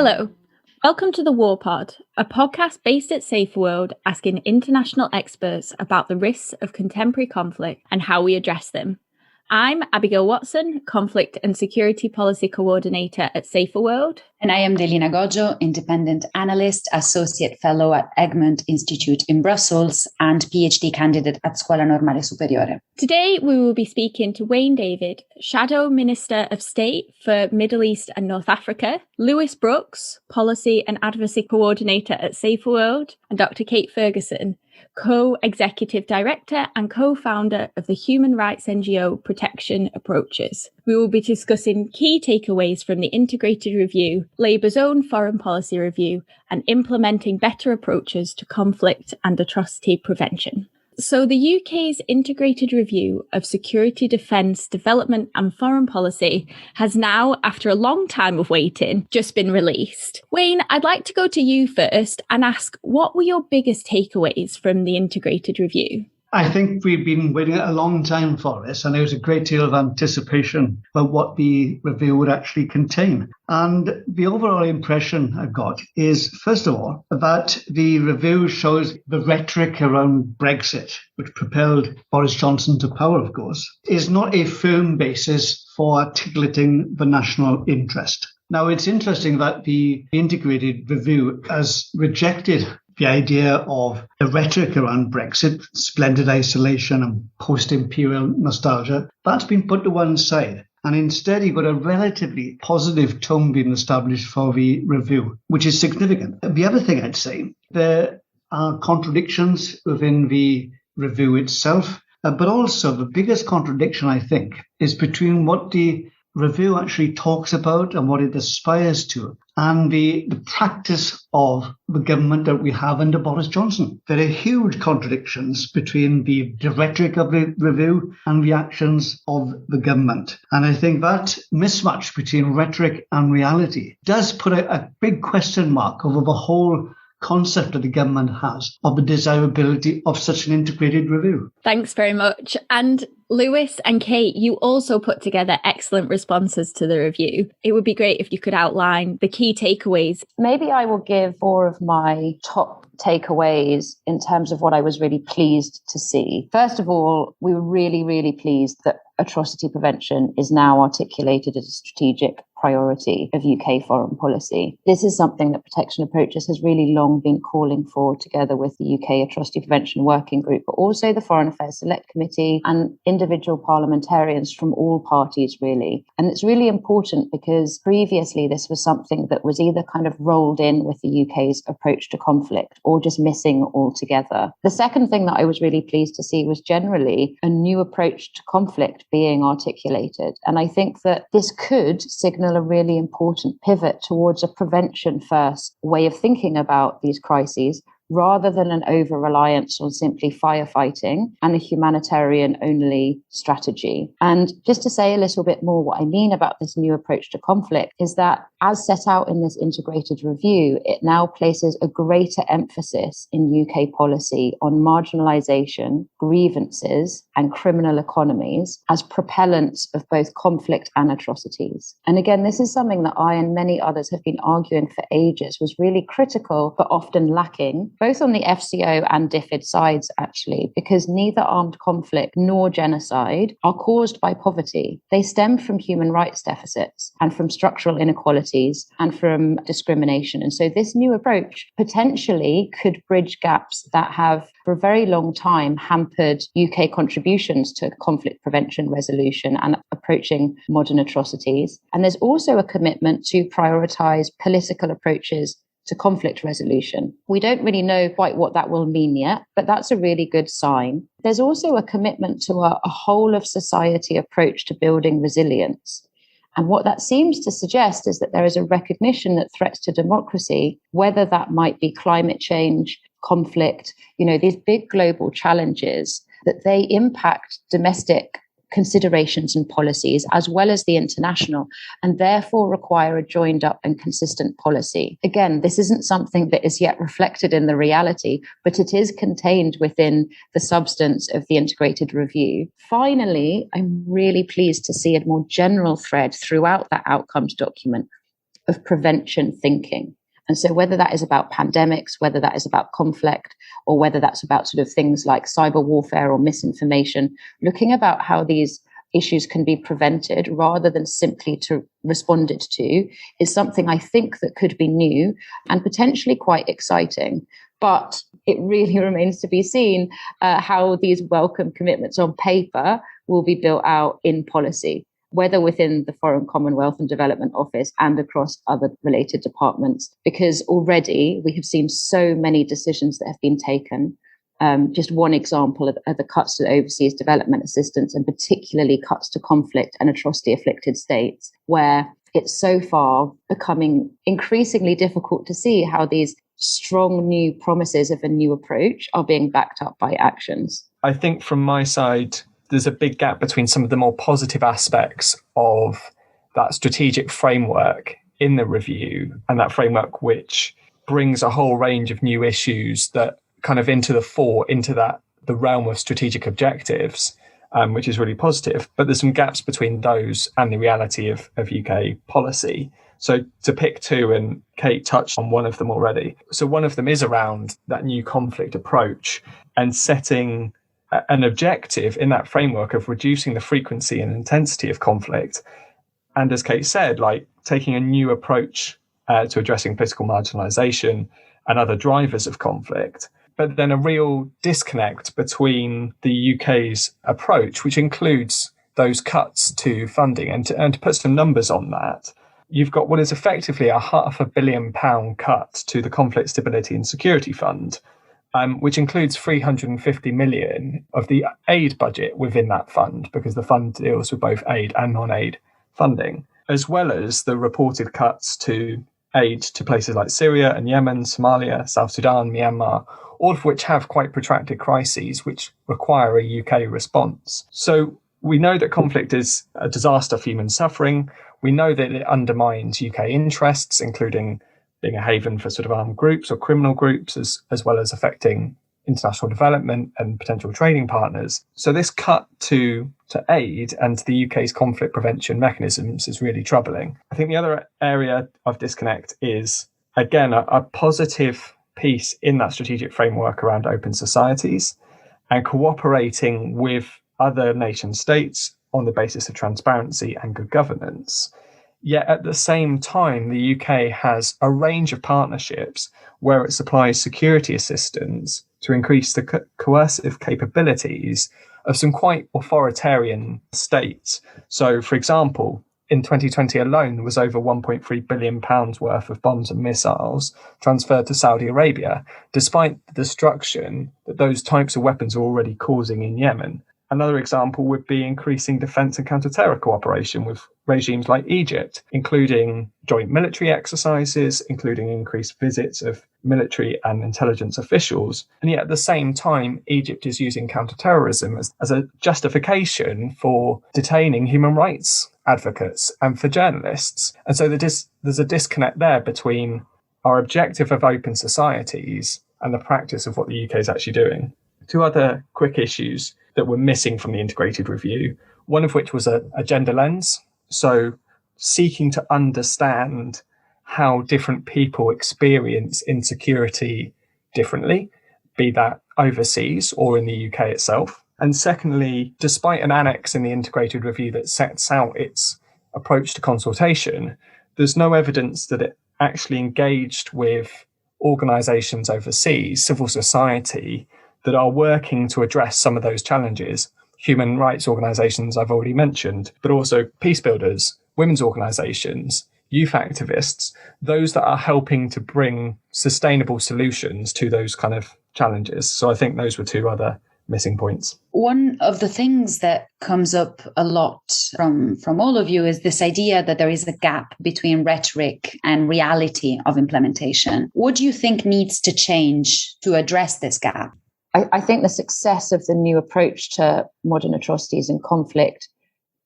Hello, welcome to the Warpod, a podcast based at Saferworld asking international experts about the risks of contemporary conflict and how we address them. I'm Abigail Watson, Conflict and Security Policy Coordinator at Saferworld. And I am Delina Goxho, Independent Analyst, Associate Fellow at Egmont Institute in Brussels, and PhD candidate at Scuola Normale Superiore. Today, we will be speaking to Wayne David, Shadow Minister of State for Middle East and North Africa, Lewis Brooks, Policy and Advocacy Coordinator at Saferworld, and Dr. Kate Ferguson, Co-Executive Director and Co-Founder of the human rights NGO Protection Approaches. We will be discussing key takeaways from the integrated review, Labour's own foreign policy review, and implementing better approaches to conflict and atrocity prevention. So the UK's integrated review of security, defence, development and foreign policy has now, after a long time of waiting, just been released. Wayne, I'd like to go to you first and ask, what were your biggest takeaways from the integrated review? I think we've been waiting a long time for this, and there was a great deal of anticipation about what the review would actually contain. And the overall impression I've got is, first of all, that the review shows the rhetoric around Brexit, which propelled Boris Johnson to power, of course, is not a firm basis for articulating the national interest. Now, it's interesting that the integrated review has rejected the idea of the rhetoric around Brexit, splendid isolation and post-imperial nostalgia. That's been put to one side. And instead, you've got a relatively positive tone being established for the review, which is significant. The other thing I'd say, there are contradictions within the review itself, but also the biggest contradiction, I think, is between what the review actually talks about and what it aspires to, and the practice of the government that we have under Boris Johnson. There are huge contradictions between the rhetoric of the review and the actions of the government. And I think that mismatch between rhetoric and reality does put a big question mark over the whole concept that the government has of the desirability of such an integrated review. Thanks very much. And Lewis and Kate, you also put together excellent responses to the review. It would be great if you could outline the key takeaways. Maybe I will give 4 of my top takeaways in terms of what I was really pleased to see. First of all, we were really, really pleased that atrocity prevention is now articulated as a strategic priority of UK foreign policy. This is something that Protection Approaches has really long been calling for, together with the UK Atrocity Prevention Working Group, but also the Foreign Affairs Select Committee and individual parliamentarians from all parties, really. And it's really important because previously this was something that was either kind of rolled in with the UK's approach to conflict or just missing altogether. The second thing that I was really pleased to see was generally a new approach to conflict being articulated. And I think that this could signal a really important pivot towards a prevention first way of thinking about these crises, rather than an over-reliance on simply firefighting and a humanitarian-only strategy. And just to say a little bit more what I mean about this new approach to conflict is that, as set out in this integrated review, it now places a greater emphasis in UK policy on marginalisation, grievances, and criminal economies as propellants of both conflict and atrocities. And again, this is something that I and many others have been arguing for ages was really critical, but often lacking, both on the FCO and DFID sides, actually, because neither armed conflict nor genocide are caused by poverty. They stem from human rights deficits and from structural inequalities and from discrimination. And so this new approach potentially could bridge gaps that have for a very long time hampered UK contributions to conflict prevention, resolution and approaching modern atrocities. And there's also a commitment to prioritise political approaches to conflict resolution. We don't really know quite what that will mean yet, but that's a really good sign. There's also a commitment to a whole of society approach to building resilience. And what that seems to suggest is that there is a recognition that threats to democracy, whether that might be climate change, conflict, these big global challenges, that they impact domestic considerations and policies as well as the international, and therefore require a joined up and consistent policy. Again, this isn't something that is yet reflected in the reality, but it is contained within the substance of the integrated review. Finally, I'm really pleased to see a more general thread throughout that outcomes document, of prevention thinking. And so whether that is about pandemics, whether that is about conflict, or whether that's about sort of things like cyber warfare or misinformation, looking about how these issues can be prevented rather than simply to responded to is something I think that could be new and potentially quite exciting. But it really remains to be seen how these welcome commitments on paper will be built out in policy, whether within the Foreign Commonwealth and Development Office and across other related departments, because already we have seen so many decisions that have been taken. Just one example are the cuts to overseas development assistance, and particularly cuts to conflict and atrocity-afflicted states, where it's so far becoming increasingly difficult to see how these strong new promises of a new approach are being backed up by actions. I think from my side, there's a big gap between some of the more positive aspects of that strategic framework in the review and that framework which brings a whole range of new issues that kind of into the fore, into the realm of strategic objectives, which is really positive. But there's some gaps between those and the reality of UK policy. So to pick two, and Kate touched on one of them already. So one of them is around that new conflict approach and setting an objective in that framework of reducing the frequency and intensity of conflict. And as Kate said, like taking a new approach to addressing political marginalisation and other drivers of conflict. But then a real disconnect between the UK's approach, which includes those cuts to funding. And to put some numbers on that, you've got what is effectively a £500 million cut to the Conflict Stability and Security Fund, which includes 350 million of the aid budget within that fund, because the fund deals with both aid and non-aid funding, as well as the reported cuts to aid to places like Syria and Yemen, Somalia, South Sudan, Myanmar, all of which have quite protracted crises which require a UK response. So we know that conflict is a disaster for human suffering. We know that it undermines UK interests, including being a haven for sort of armed groups or criminal groups, as well as affecting international development and potential trading partners. So this cut to aid and to the UK's conflict prevention mechanisms is really troubling. I think the other area of disconnect is, again, a positive piece in that strategic framework around open societies and cooperating with other nation states on the basis of transparency and good governance. Yet at the same time, the UK has a range of partnerships where it supplies security assistance to increase the coercive capabilities of some quite authoritarian states. So, for example, in 2020 alone, there was over £1.3 billion worth of bombs and missiles transferred to Saudi Arabia, despite the destruction that those types of weapons are already causing in Yemen. Another example would be increasing defence and counter-terror cooperation with regimes like Egypt, including joint military exercises, including increased visits of military and intelligence officials. And yet at the same time, Egypt is using counter-terrorism as a justification for detaining human rights advocates and for journalists. And so there's a disconnect there between our objective of open societies and the practice of what the UK is actually doing. Two other quick issues that were missing from the integrated review, one of which was a gender lens. So seeking to understand how different people experience insecurity differently, be that overseas or in the UK itself. And secondly, despite an annex in the integrated review that sets out its approach to consultation, there's no evidence that it actually engaged with organisations overseas, civil society, that are working to address some of those challenges. Human rights organisations I've already mentioned, but also peace builders, women's organisations, youth activists, those that are helping to bring sustainable solutions to those kind of challenges. So I think those were two other missing points. One of the things that comes up a lot from all of you is this idea that there is a gap between rhetoric and reality of implementation. What do you think needs to change to address this gap? I think the success of the new approach to modern atrocities and conflict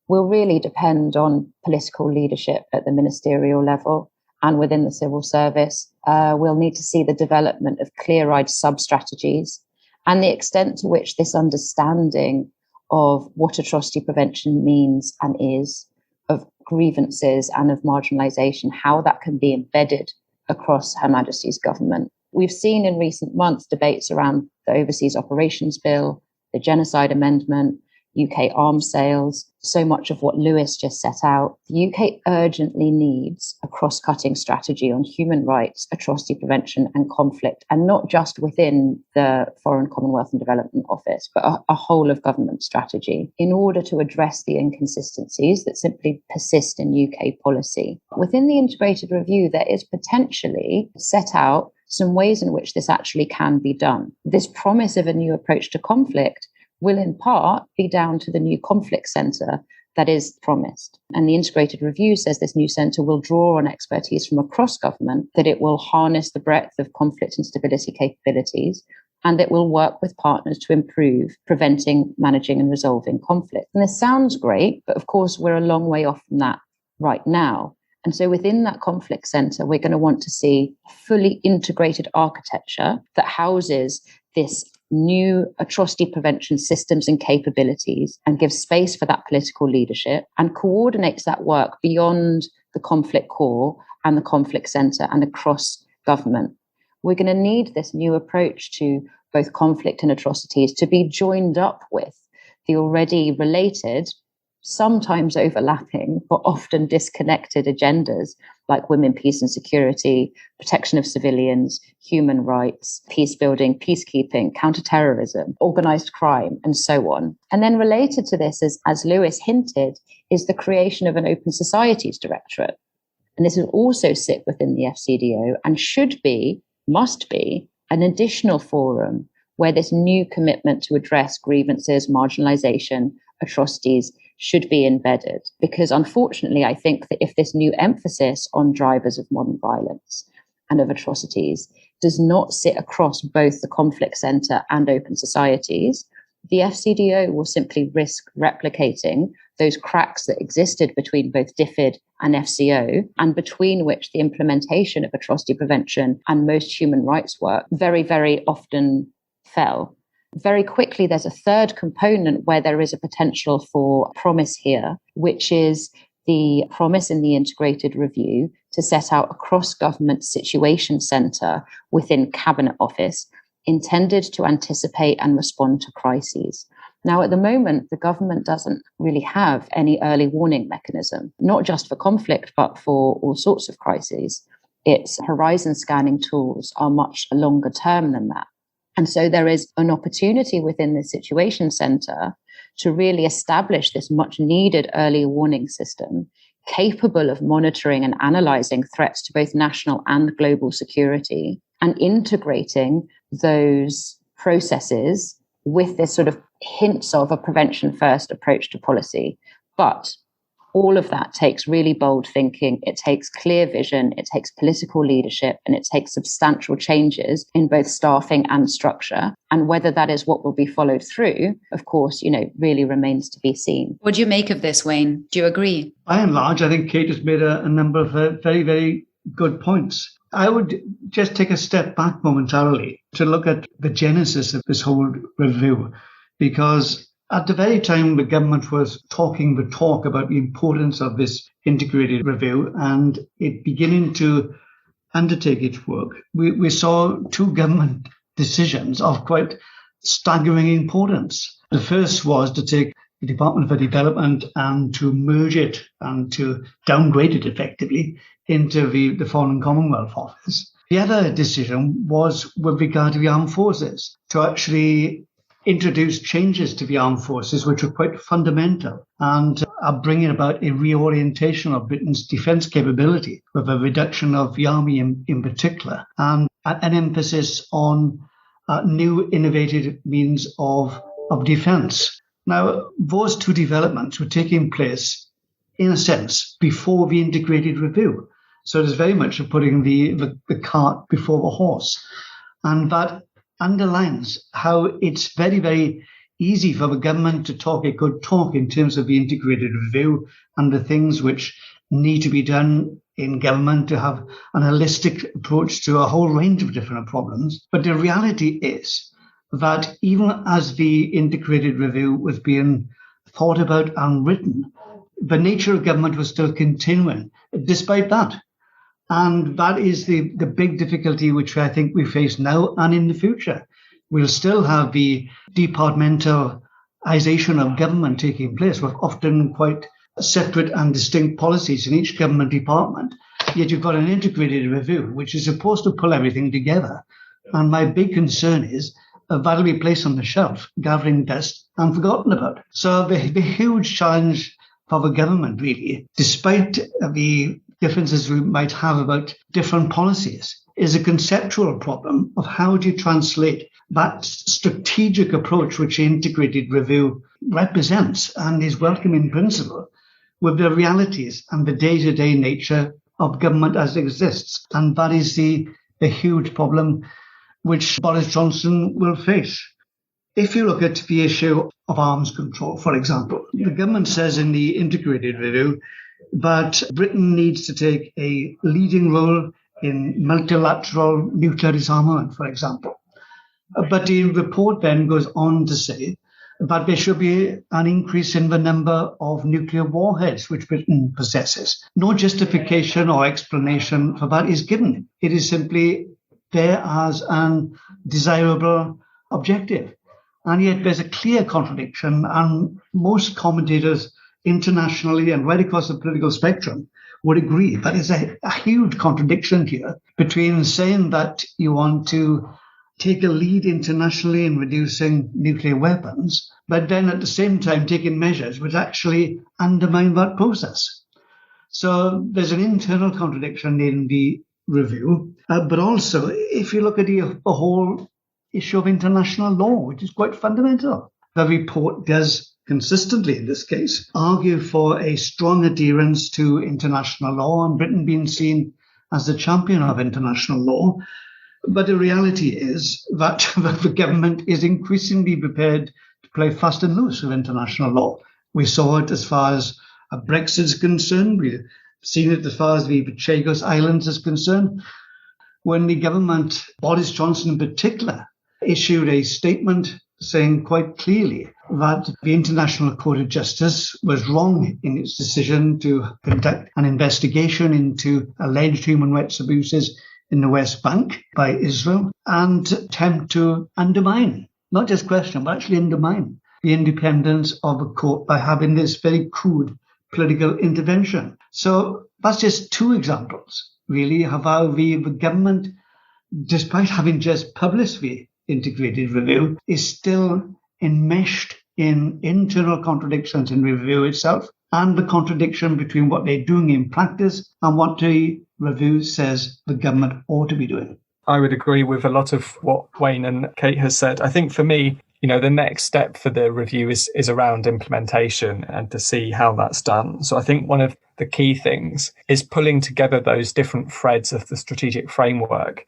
will really depend on political leadership at the ministerial level and within the civil service. We'll need to see the development of clear-eyed sub-strategies and the extent to which this understanding of what atrocity prevention means and is, of grievances and of marginalisation, how that can be embedded across Her Majesty's government. We've seen in recent months debates around the Overseas Operations Bill, the Genocide Amendment, UK arms sales, so much of what Lewis just set out. The UK urgently needs a cross-cutting strategy on human rights, atrocity prevention and conflict, and not just within the Foreign, Commonwealth and Development Office, but a whole of government strategy in order to address the inconsistencies that simply persist in UK policy. Within the integrated review, there is potentially set out some ways in which this actually can be done. This promise of a new approach to conflict will in part be down to the new conflict centre that is promised. And the integrated review says this new centre will draw on expertise from across government, that it will harness the breadth of conflict and stability capabilities, and it will work with partners to improve preventing, managing and resolving conflict. And this sounds great, but of course we're a long way off from that right now. And so within that conflict centre, we're going to want to see fully integrated architecture that houses this new atrocity prevention systems and capabilities and gives space for that political leadership and coordinates that work beyond the conflict core and the conflict centre and across government. We're going to need this new approach to both conflict and atrocities to be joined up with the already related, sometimes overlapping, but often disconnected agendas like women, peace and security, protection of civilians, human rights, peace building, peacekeeping, counterterrorism, organised crime, and so on. And then related to this, as Lewis hinted, is the creation of an Open Societies Directorate. And this will also sit within the FCDO and must be, an additional forum where this new commitment to address grievances, marginalisation, atrocities should be embedded. Because unfortunately, I think that if this new emphasis on drivers of modern violence and of atrocities does not sit across both the conflict centre and open societies, the FCDO will simply risk replicating those cracks that existed between both DFID and FCO, and between which the implementation of atrocity prevention and most human rights work very, very often fell. Very quickly, there's a third component where there is a potential for promise here, which is the promise in the integrated review to set out a cross-government situation centre within Cabinet Office intended to anticipate and respond to crises. Now, at the moment, the government doesn't really have any early warning mechanism, not just for conflict, but for all sorts of crises. Its horizon scanning tools are much longer term than that. And so there is an opportunity within the Situation Centre to really establish this much needed early warning system capable of monitoring and analysing threats to both national and global security and integrating those processes with this sort of hints of a prevention first approach to policy. But all of that takes really bold thinking. It takes clear vision. It takes political leadership, and it takes substantial changes in both staffing and structure. And whether that is what will be followed through, of course, really remains to be seen. What do you make of this, Wayne? Do you agree? By and large, I think Kate has made a number of very, very good points. I would just take a step back momentarily to look at the genesis of this whole review, because at the very time the government was talking the talk about the importance of this integrated review and it beginning to undertake its work, we saw two government decisions of quite staggering importance. The first was to take the Department for Development and to merge it and to downgrade it effectively into the Foreign Commonwealth Office. The other decision was with regard to the armed forces, to actually introduce changes to the armed forces which are quite fundamental and are bringing about a reorientation of Britain's defence capability with a reduction of the army in particular and an emphasis on new innovative means of defence. Now, those two developments were taking place, in a sense, before the integrated review. So it is very much putting the cart before the horse. And that underlines how it's very, very easy for the government to talk a good talk in terms of the integrated review and the things which need to be done in government to have an holistic approach to a whole range of different problems. But the reality is that even as the integrated review was being thought about and written, the nature of government was still continuing despite that. And that is the big difficulty which I think we face now and in the future. We'll still have the departmentalization of government taking place with often quite separate and distinct policies in each government department. Yet you've got an integrated review, which is supposed to pull everything together. And my big concern is that'll be placed on the shelf, gathering dust and forgotten about. So the huge challenge for the government, really, despite the differences we might have about different policies, is a conceptual problem of how do you translate that strategic approach which integrated review represents and is welcome in principle with the realities and the day-to-day nature of government as it exists. And that is the huge problem which Boris Johnson will face. If you look at the issue of arms control, for example, the government says in the integrated review that Britain needs to take a leading role in multilateral nuclear disarmament, for example. But the report then goes on to say that there should be an increase in the number of nuclear warheads which Britain possesses. No justification or explanation for that is given. It is simply there as an desirable objective. And yet there's a clear contradiction, and most commentators internationally and right across the political spectrum would agree that there's a huge contradiction here between saying that you want to take a lead internationally in reducing nuclear weapons, but then at the same time taking measures which actually undermine that process. So there's an internal contradiction in the review, but also if you look at the whole issue of international law, which is quite fundamental, the report does consistently, in this case, argue for a strong adherence to international law and Britain being seen as the champion of international law. But the reality is that the government is increasingly prepared to play fast and loose with international law. We saw it as far as Brexit is concerned. We've seen it as far as the Chagos Islands is concerned. When the government, Boris Johnson in particular, issued a statement saying quite clearly that the International Court of Justice was wrong in its decision to conduct an investigation into alleged human rights abuses in the West Bank by Israel and attempt to undermine, not just question, but actually undermine the independence of the court by having this very crude political intervention. So that's just two examples, really, of how the government, despite having just published the integrated review, is still enmeshed in internal contradictions in review itself and the contradiction between what they're doing in practice and what the review says the government ought to be doing. I would agree with a lot of what Wayne and Kate has said. I think for me, the next step for the review is around implementation and to see how that's done. So I think one of the key things is pulling together those different threads of the strategic framework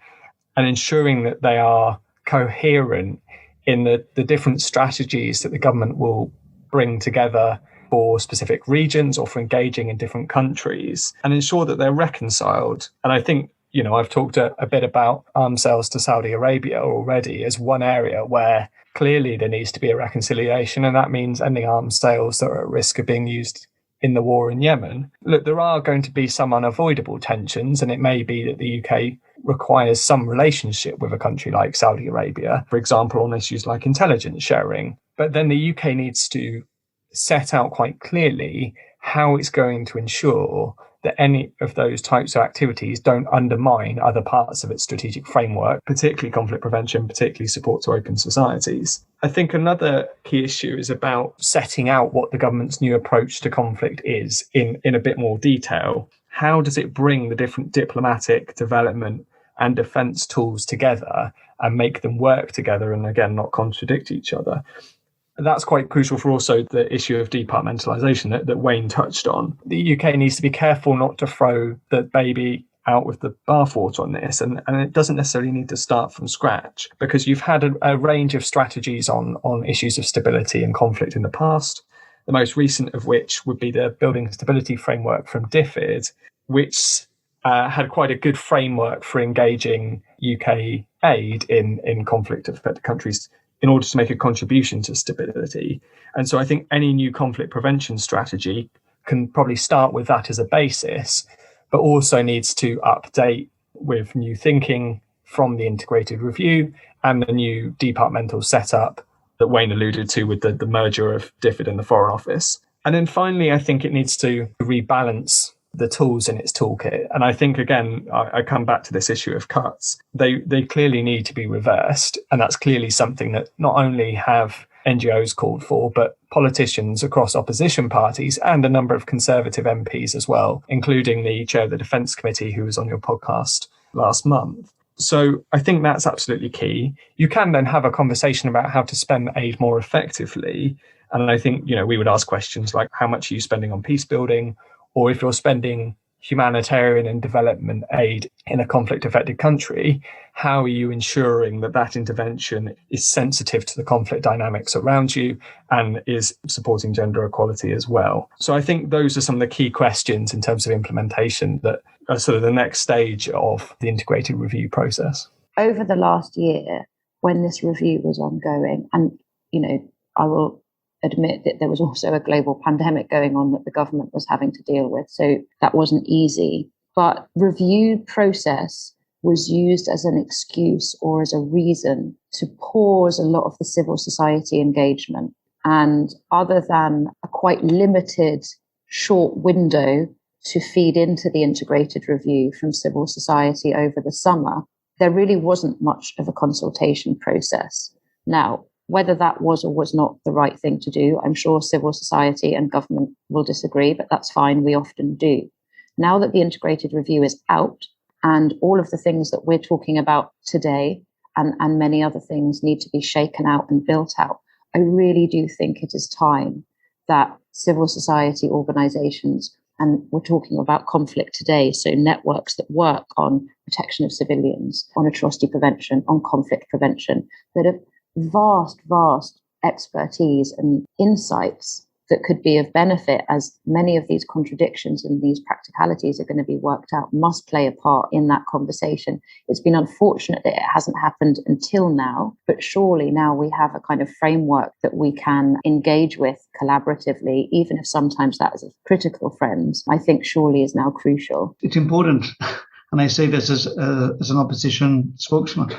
and ensuring that they are coherent in the different strategies that the government will bring together for specific regions or for engaging in different countries, and ensure that they're reconciled. And I think, I've talked a bit about arms sales to Saudi Arabia already as one area where clearly there needs to be a reconciliation, and that means ending arms sales that are at risk of being used in the war in Yemen. Look, there are going to be some unavoidable tensions, and it may be that the UK requires some relationship with a country like Saudi Arabia, for example, on issues like intelligence sharing. But then the UK needs to set out quite clearly how it's going to ensure that any of those types of activities don't undermine other parts of its strategic framework, particularly conflict prevention, particularly support to open societies. I think another key issue is about setting out what the government's new approach to conflict is in a bit more detail. How does it bring the different diplomatic, development and defence tools together and make them work together and, again, not contradict each other? That's quite crucial for also the issue of departmentalisation that Wayne touched on. The UK needs to be careful not to throw the baby out with the bathwater on this, and it doesn't necessarily need to start from scratch, because you've had a range of strategies on issues of stability and conflict in the past, the most recent of which would be the Building Stability Framework from DFID, which had quite a good framework for engaging UK aid in conflict-affected countries in order to make a contribution to stability. And so I think any new conflict prevention strategy can probably start with that as a basis, but also needs to update with new thinking from the integrated review and the new departmental setup that Wayne alluded to with the merger of DFID and the Foreign Office. And then finally, I think it needs to rebalance the tools in its toolkit. And I think, again, I come back to this issue of cuts. They clearly need to be reversed. And that's clearly something that not only have NGOs called for, but politicians across opposition parties and a number of Conservative MPs as well, including the chair of the Defence Committee who was on your podcast last month. So I think that's absolutely key. You can then have a conversation about how to spend aid more effectively. And I think, we would ask questions like, how much are you spending on peace building? Or if you're spending humanitarian and development aid in a conflict-affected country, how are you ensuring that that intervention is sensitive to the conflict dynamics around you and is supporting gender equality as well? So I think those are some of the key questions in terms of implementation that are sort of the next stage of the integrated review process. Over the last year, when this review was ongoing, and, I will admit that there was also a global pandemic going on that the government was having to deal with. So that wasn't easy. But review process was used as an excuse or as a reason to pause a lot of the civil society engagement. And other than a quite limited short window to feed into the integrated review from civil society over the summer, there really wasn't much of a consultation process. Now, whether that was or was not the right thing to do, I'm sure civil society and government will disagree, but that's fine. We often do. Now that the integrated review is out and all of the things that we're talking about today and many other things need to be shaken out and built out, I really do think it is time that civil society organizations, and we're talking about conflict today, so networks that work on protection of civilians, on atrocity prevention, on conflict prevention, that have vast expertise and insights that could be of benefit, as many of these contradictions and these practicalities are going to be worked out, must play a part in that conversation. It's been unfortunate that it hasn't happened until now, but surely now we have a kind of framework that we can engage with collaboratively, even if sometimes that is of critical friends, I think surely is now crucial. It's important, and I say this as an opposition spokesman,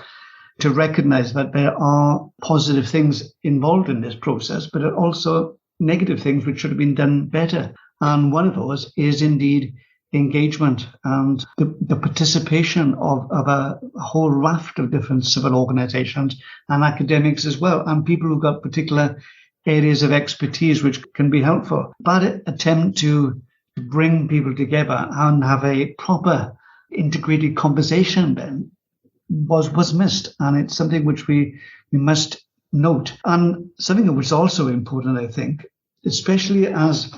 to recognize that there are positive things involved in this process, but also negative things which should have been done better. And one of those is indeed engagement and the participation of a whole raft of different civil organizations and academics as well, and people who've got particular areas of expertise which can be helpful. That attempt to bring people together and have a proper integrated conversation then was missed, and it's something which we must note. And something that was also important, I think, especially as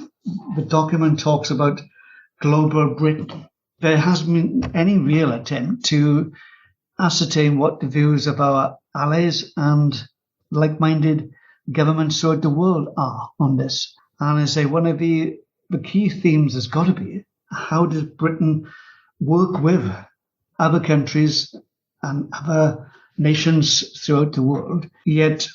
the document talks about global Britain, there hasn't been any real attempt to ascertain what the views of our allies and like-minded governments throughout the world are on this. And I say one of the key themes has got to be, how does Britain work with other countries and other nations throughout the world? Yet,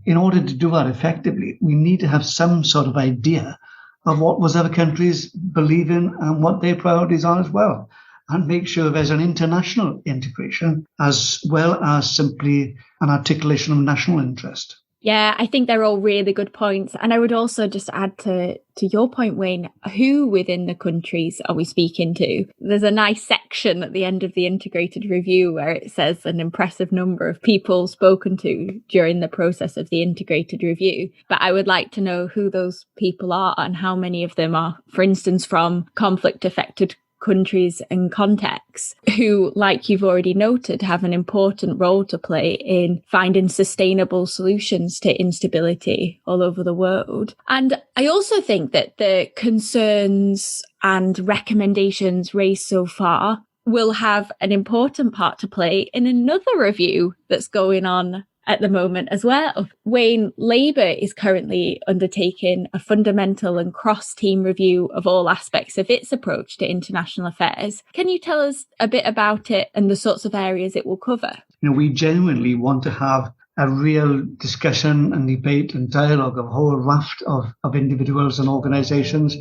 in order to do that effectively, we need to have some sort of idea of what those other countries believe in and what their priorities are as well, and make sure there's an international integration as well as simply an articulation of national interest. Yeah, I think they're all really good points. And I would also just add to your point, Wayne, who within the countries are we speaking to? There's a nice section at the end of the integrated review where it says an impressive number of people spoken to during the process of the integrated review. But I would like to know who those people are and how many of them are, for instance, from conflict-affected countries and contexts who, like you've already noted, have an important role to play in finding sustainable solutions to instability all over the world. And I also think that the concerns and recommendations raised so far will have an important part to play in another review that's going on at the moment as well. Wayne, Labour is currently undertaking a fundamental and cross-team review of all aspects of its approach to international affairs. Can you tell us a bit about it and the sorts of areas it will cover? We genuinely want to have a real discussion and debate and dialogue of a whole raft of individuals and organisations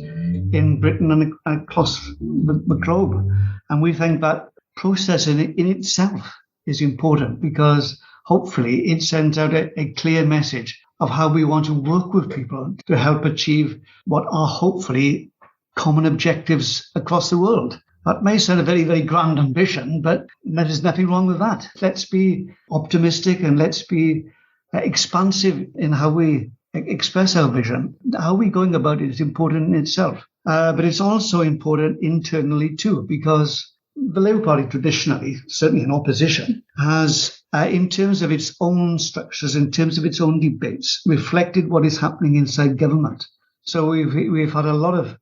in Britain and across the globe. And we think that process in itself is important because hopefully it sends out a clear message of how we want to work with people to help achieve what are hopefully common objectives across the world. That may sound a very, very grand ambition, but there's nothing wrong with that. Let's be optimistic and let's be expansive in how we express our vision. How we're going about it is important in itself. But it's also important internally too, because the Labour Party traditionally, certainly in opposition, has, in terms of its own structures, in terms of its own debates, reflected what is happening inside government. So we've had a lot of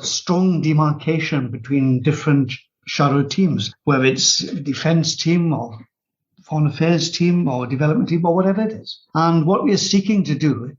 strong demarcation between different shadow teams, whether it's defence team or foreign affairs team or development team or whatever it is. And what we are seeking to do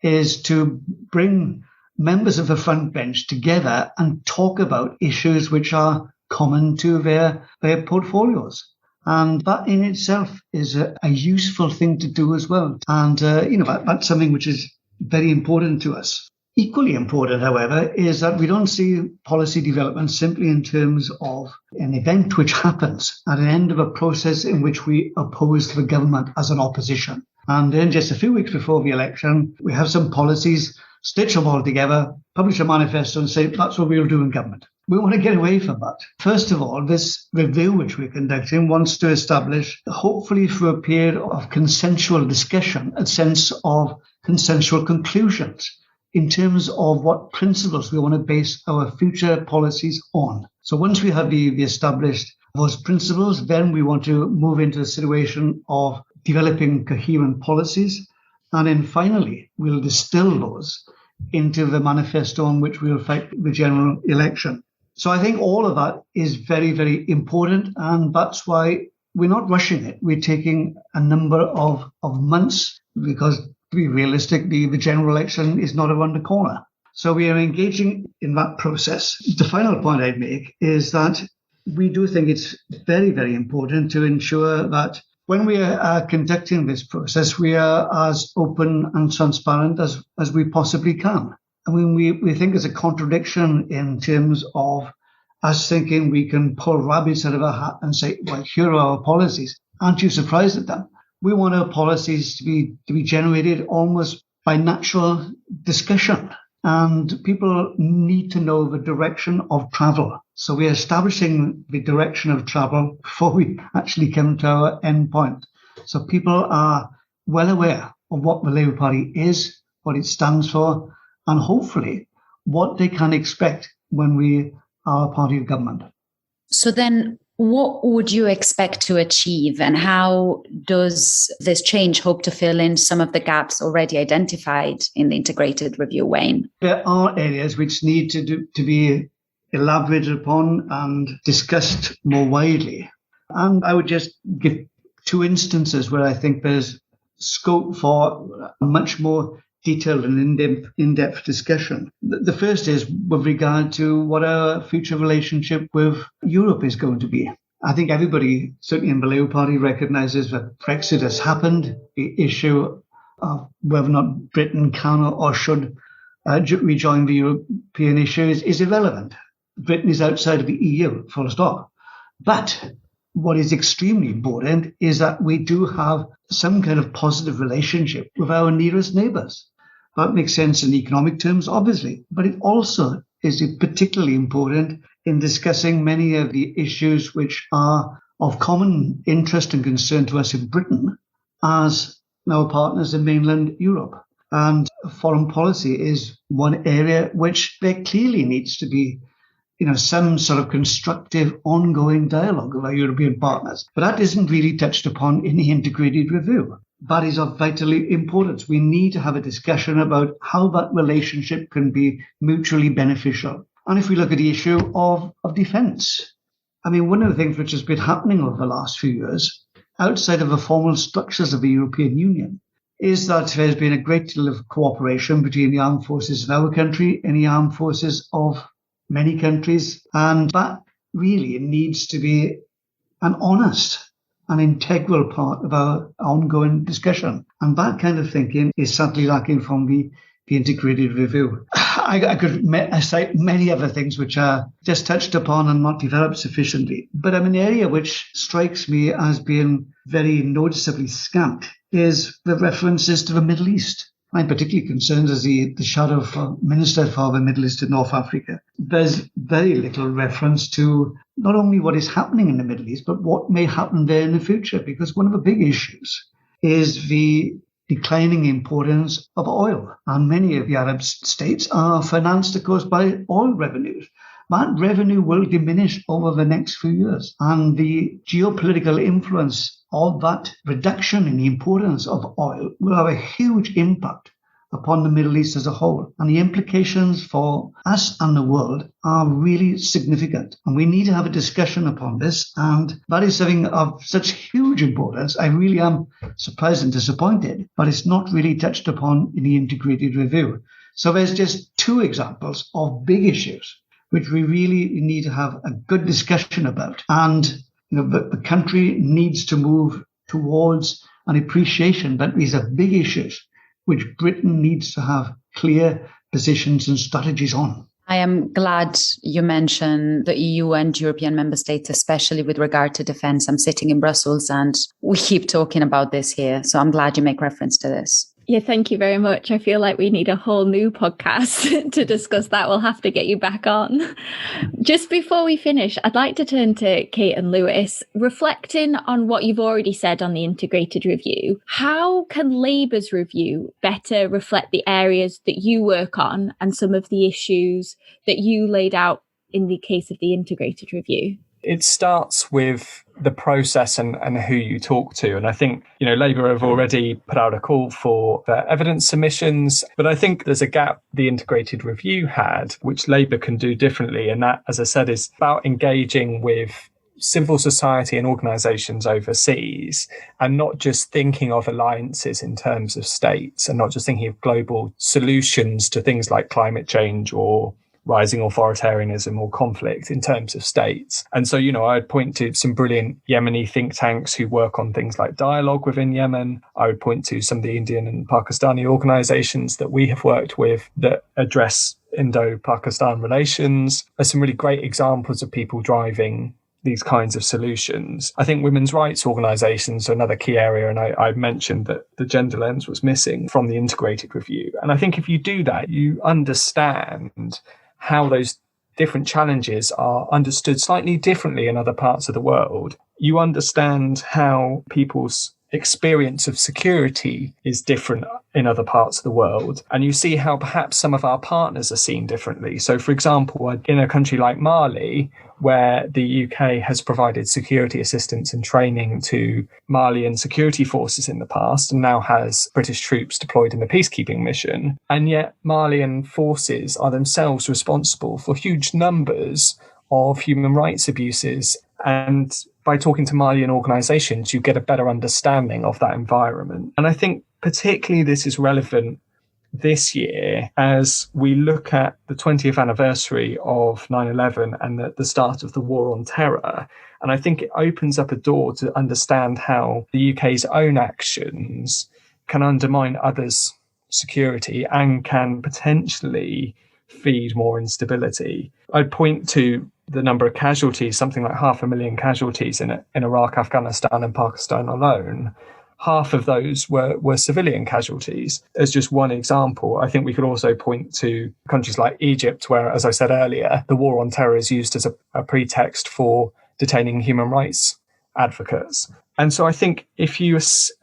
is to bring members of the front bench together and talk about issues which are common to their portfolios. And that in itself is a useful thing to do as well. And, that's something which is very important to us. Equally important, however, is that we don't see policy development simply in terms of an event which happens at an end of a process in which we oppose the government as an opposition. And then just a few weeks before the election, we have some policies, stitch them all together, publish a manifesto and say, that's what we'll do in government. We want to get away from that. First of all, this review which we're conducting wants to establish, hopefully for a period of consensual discussion, a sense of consensual conclusions in terms of what principles we want to base our future policies on. So once we have the established those principles, then we want to move into the situation of developing coherent policies. And then finally, we'll distill those into the manifesto on which we'll fight the general election. So I think all of that is very, very important. And that's why we're not rushing it. We're taking a number of months because, to be realistic, the general election is not around the corner. So we are engaging in that process. The final point I'd make is that we do think it's very, very important to ensure that when we are conducting this process, we are as open and transparent as we possibly can. I mean, we think there's a contradiction in terms of us thinking we can pull rabbits out of a hat and say, well, here are our policies. Aren't you surprised at them? We want our policies to be generated almost by natural discussion. And people need to know the direction of travel. So we're establishing the direction of travel before we actually come to our end point. So people are well aware of what the Labour Party is, what it stands for, and hopefully what they can expect when we are a party of government. So then what would you expect to achieve, and how does this change hope to fill in some of the gaps already identified in the integrated review, Wayne? There are areas which need to be elaborated upon and discussed more widely. And I would just give two instances where I think there's scope for a much more detailed and in-depth discussion. The first is with regard to what our future relationship with Europe is going to be. I think everybody, certainly in the Labour Party, recognises that Brexit has happened. The issue of whether or not Britain can or should rejoin the European issue is irrelevant. Britain is outside of the EU, full stop. But what is extremely important is that we do have some kind of positive relationship with our nearest neighbours. That makes sense in economic terms, obviously, but it also is particularly important in discussing many of the issues which are of common interest and concern to us in Britain as our partners in mainland Europe. And foreign policy is one area which there clearly needs to be some sort of constructive ongoing dialogue with our European partners. But that isn't really touched upon in the integrated review. That is of vital importance. We need to have a discussion about how that relationship can be mutually beneficial. And if we look at the issue of defence, I mean, one of the things which has been happening over the last few years, outside of the formal structures of the European Union, is that there's been a great deal of cooperation between the armed forces of our country and the armed forces of many countries. And that really needs to be an honest an integral part of our ongoing discussion. And that kind of thinking is sadly lacking from the the integrated review. I could cite many other things which are just touched upon and not developed sufficiently. But an area which strikes me as being very noticeably scant is the references to the Middle East. I'm particularly concerned as the shadow minister for the Middle East and North Africa. There's very little reference to not only what is happening in the Middle East, but what may happen there in the future, because one of the big issues is the declining importance of oil. And many of the Arab states are financed, of course, by oil revenues. That revenue will diminish over the next few years. And the geopolitical influence of that reduction in the importance of oil will have a huge impact upon the Middle East as a whole. And the implications for us and the world are really significant. And we need to have a discussion upon this. And that is something of such huge importance. I really am surprised and disappointed, but it's not really touched upon in the integrated review. So there's just two examples of big issues which we really need to have a good discussion about. And the country needs to move towards an appreciation that these are big issues which Britain needs to have clear positions and strategies on. I am glad you mentioned the EU and European member states, especially with regard to defense. I'm sitting in Brussels and we keep talking about this here. So I'm glad you make reference to this. Yeah, thank you very much. I feel like we need a whole new podcast to discuss that. We'll have to get you back on. Just before we finish, I'd like to turn to Kate and Lewis. Reflecting on what you've already said on the integrated review, how can Labour's review better reflect the areas that you work on and some of the issues that you laid out in the case of the integrated review? It starts with the process and who you talk to. And I think, Labour have already put out a call for their evidence submissions, but I think there's a gap the integrated review had, which Labour can do differently. And that, as I said, is about engaging with civil society and organisations overseas and not just thinking of alliances in terms of states and not just thinking of global solutions to things like climate change or rising authoritarianism or conflict in terms of states. And so, I'd point to some brilliant Yemeni think tanks who work on things like dialogue within Yemen. I would point to some of the Indian and Pakistani organizations that we have worked with that address Indo-Pakistan relations. There's some really great examples of people driving these kinds of solutions. I think women's rights organisations are another key area, and I mentioned that the gender lens was missing from the integrated review. And I think if you do that, you understand how those different challenges are understood slightly differently in other parts of the world. You understand how people's experience of security is different in other parts of the world. And you see how perhaps some of our partners are seen differently. So, for example, in a country like Mali, where the UK has provided security assistance and training to Malian security forces in the past and now has British troops deployed in the peacekeeping mission. And yet Malian forces are themselves responsible for huge numbers of human rights abuses. And by talking to Malian organisations, you get a better understanding of that environment. And I think particularly this is relevant this year as we look at the 20th anniversary of 9/11 and the start of the war on terror. And I think it opens up a door to understand how the UK's own actions can undermine others' security and can potentially feed more instability. I'd point to the number of casualties, something like 500,000 casualties in Iraq, Afghanistan and Pakistan alone. Half of those were civilian casualties. As just one example, I think we could also point to countries like Egypt, where, as I said earlier, the war on terror is used as a pretext for detaining human rights advocates. And so I think if you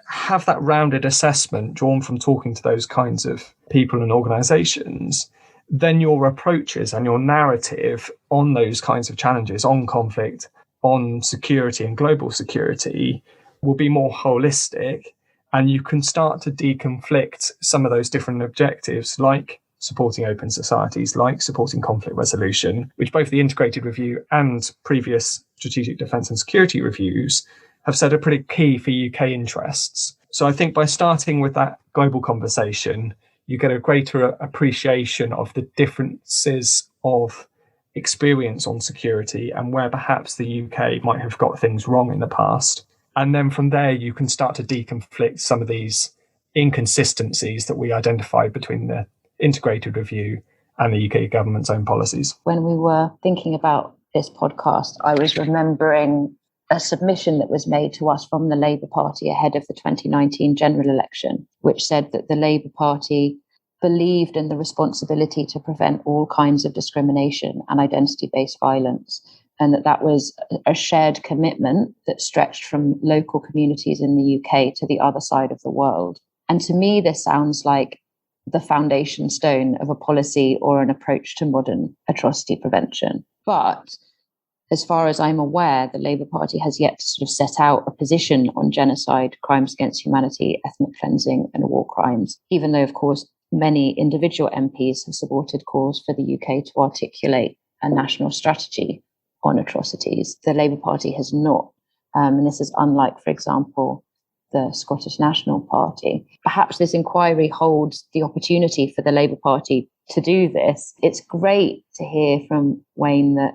have that rounded assessment drawn from talking to those kinds of people and organisations, then your approaches and your narrative on those kinds of challenges, on conflict, on security and global security, will be more holistic, and you can start to deconflict some of those different objectives, like supporting open societies, like supporting conflict resolution, which both the integrated review and previous strategic defence and security reviews have said are pretty key for UK interests. So I think by starting with that global conversation, you get a greater appreciation of the differences of experience on security and where perhaps the UK might have got things wrong in the past. And then from there, you can start to deconflict some of these inconsistencies that we identified between the integrated review and the UK government's own policies. When we were thinking about this podcast, I was remembering a submission that was made to us from the Labour Party ahead of the 2019 general election, which said that the Labour Party believed in the responsibility to prevent all kinds of discrimination and identity-based violence, and that was a shared commitment that stretched from local communities in the UK to the other side of the world. And to me, this sounds like the foundation stone of a policy or an approach to modern atrocity prevention. But as far as I'm aware, the Labour Party has yet to sort of set out a position on genocide, crimes against humanity, ethnic cleansing, and war crimes, even though, of course, many individual MPs have supported calls for the UK to articulate a national strategy on atrocities. The Labour Party has not, and this is unlike, for example, the Scottish National Party. Perhaps this inquiry holds the opportunity for the Labour Party to do this. It's great to hear from Wayne that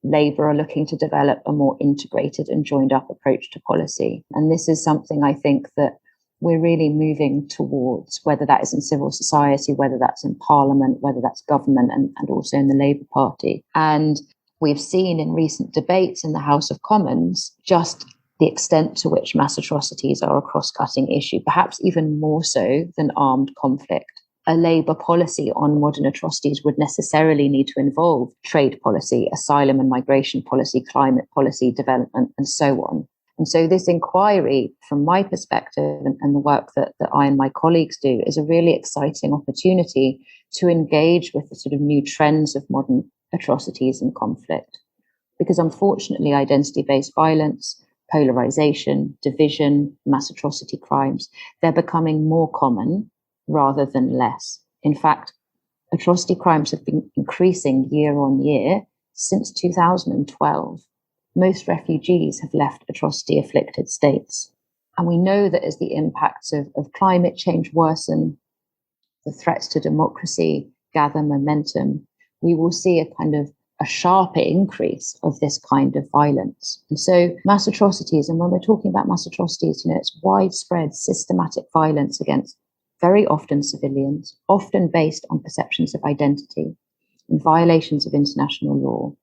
Labour are looking to develop a more integrated and joined up approach to policy. And this is something I think that we're really moving towards, whether that is in civil society, whether that's in Parliament, whether that's government, and also in the Labour Party. And we've seen in recent debates in the House of Commons just the extent to which mass atrocities are a cross-cutting issue, perhaps even more so than armed conflict. A Labour policy on modern atrocities would necessarily need to involve trade policy, asylum and migration policy, climate policy, development, and so on. And so this inquiry, from my perspective, and the work that I and my colleagues do, is a really exciting opportunity to engage with the sort of new trends of modern atrocities and conflict. Because unfortunately, identity-based violence, polarization, division, mass atrocity crimes, they're becoming more common rather than less. In fact, atrocity crimes have been increasing year on year since 2012. Most refugees have left atrocity-afflicted states. And we know that as the impacts of climate change worsen, the threats to democracy gather momentum, we will see a kind of a sharper increase of this kind of violence. And so mass atrocities, and when we're talking about mass atrocities, it's widespread systematic violence against very often civilians, often based on perceptions of identity and violations of international law.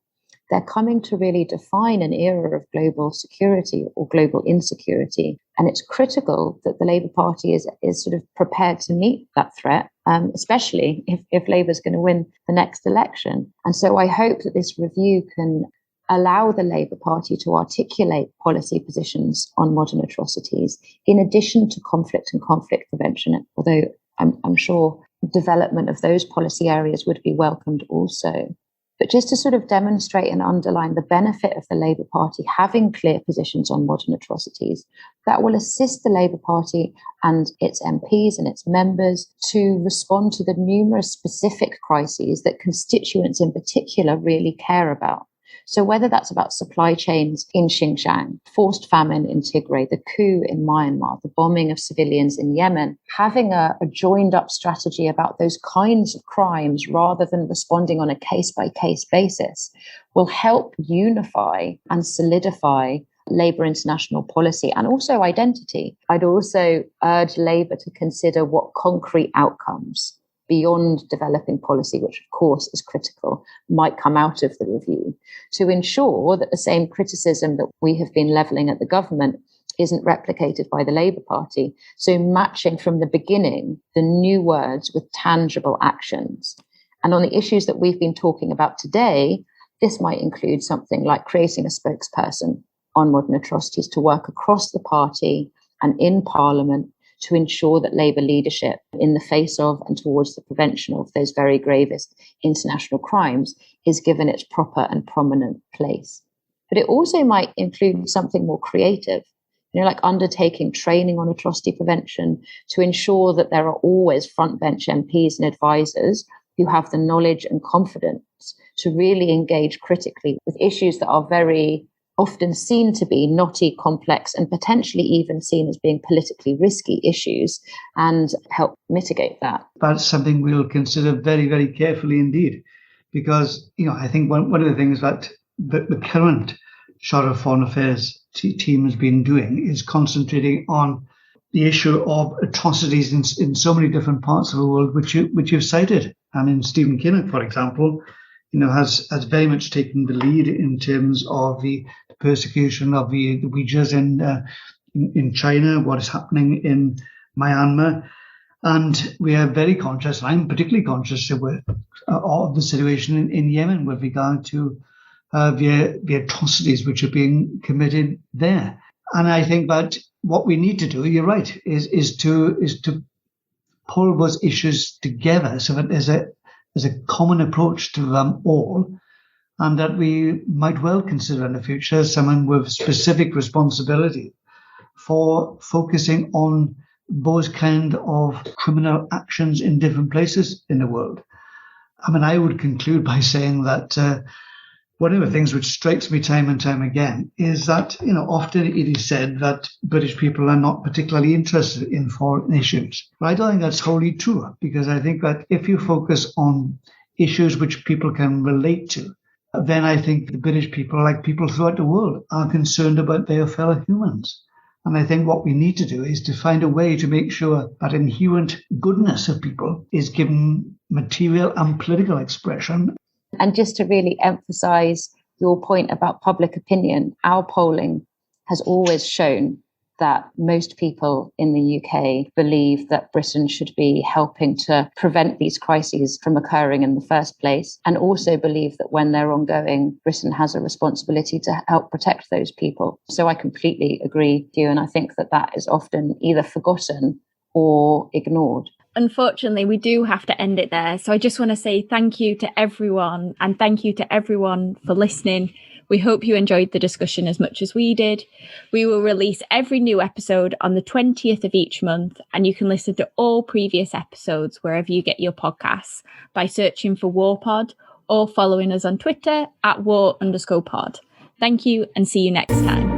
They're coming to really define an era of global security or global insecurity. And it's critical that the Labour Party is sort of prepared to meet that threat, especially if Labour is going to win the next election. And so I hope that this review can allow the Labour Party to articulate policy positions on modern atrocities, in addition to conflict and conflict prevention, although I'm sure development of those policy areas would be welcomed also. But just to sort of demonstrate and underline the benefit of the Labour Party having clear positions on modern atrocities, that will assist the Labour Party and its MPs and its members to respond to the numerous specific crises that constituents in particular really care about. So whether that's about supply chains in Xinjiang, forced famine in Tigray, the coup in Myanmar, the bombing of civilians in Yemen, having a joined up strategy about those kinds of crimes rather than responding on a case-by-case basis will help unify and solidify Labour international policy and also identity. I'd also urge Labour to consider what concrete outcomes beyond developing policy, which of course is critical, might come out of the review, to ensure that the same criticism that we have been levelling at the government isn't replicated by the Labour Party. So matching from the beginning the new words with tangible actions. And on the issues that we've been talking about today, this might include something like creating a spokesperson on modern atrocities to work across the party and in Parliament to ensure that Labour leadership in the face of and towards the prevention of those very gravest international crimes is given its proper and prominent place. But it also might include something more creative, like undertaking training on atrocity prevention to ensure that there are always frontbench MPs and advisors who have the knowledge and confidence to really engage critically with issues that are very often seen to be knotty, complex, and potentially even seen as being politically risky issues, and help mitigate that. That's something we'll consider very, very carefully indeed, because I think one of the things that the current Shadow Foreign Affairs team has been doing is concentrating on the issue of atrocities in so many different parts of the world, which you've cited. And in Stephen Kinnock, for example, has very much taken the lead in terms of the persecution of the Uyghurs in China, what is happening in Myanmar. And we are very conscious, I'm particularly conscious of the situation in Yemen with regard to the atrocities which are being committed there. And I think that what we need to do, you're right, is to pull those issues together so that there's a common approach to them all, and that we might well consider in the future someone with specific responsibility for focusing on those kind of criminal actions in different places in the world. I mean, I would conclude by saying that one of the things which strikes me time and time again is that, often it is said that British people are not particularly interested in foreign issues. But I don't think that's wholly true, because I think that if you focus on issues which people can relate to, then I think the British people, like people throughout the world, are concerned about their fellow humans. And I think what we need to do is to find a way to make sure that inherent goodness of people is given material and political expression. And just to really emphasize your point about public opinion, our polling has always shown that most people in the UK believe that Britain should be helping to prevent these crises from occurring in the first place, and also believe that when they're ongoing, Britain has a responsibility to help protect those people. So I completely agree with you, and I think that is often either forgotten or ignored. Unfortunately, we do have to end it there. So I just want to say thank you to everyone, and thank you to everyone for listening. We hope you enjoyed the discussion as much as we did. We will release every new episode on the 20th of each month, and you can listen to all previous episodes wherever you get your podcasts by searching for Warpod or following us on Twitter @war_pod. Thank you, and see you next time.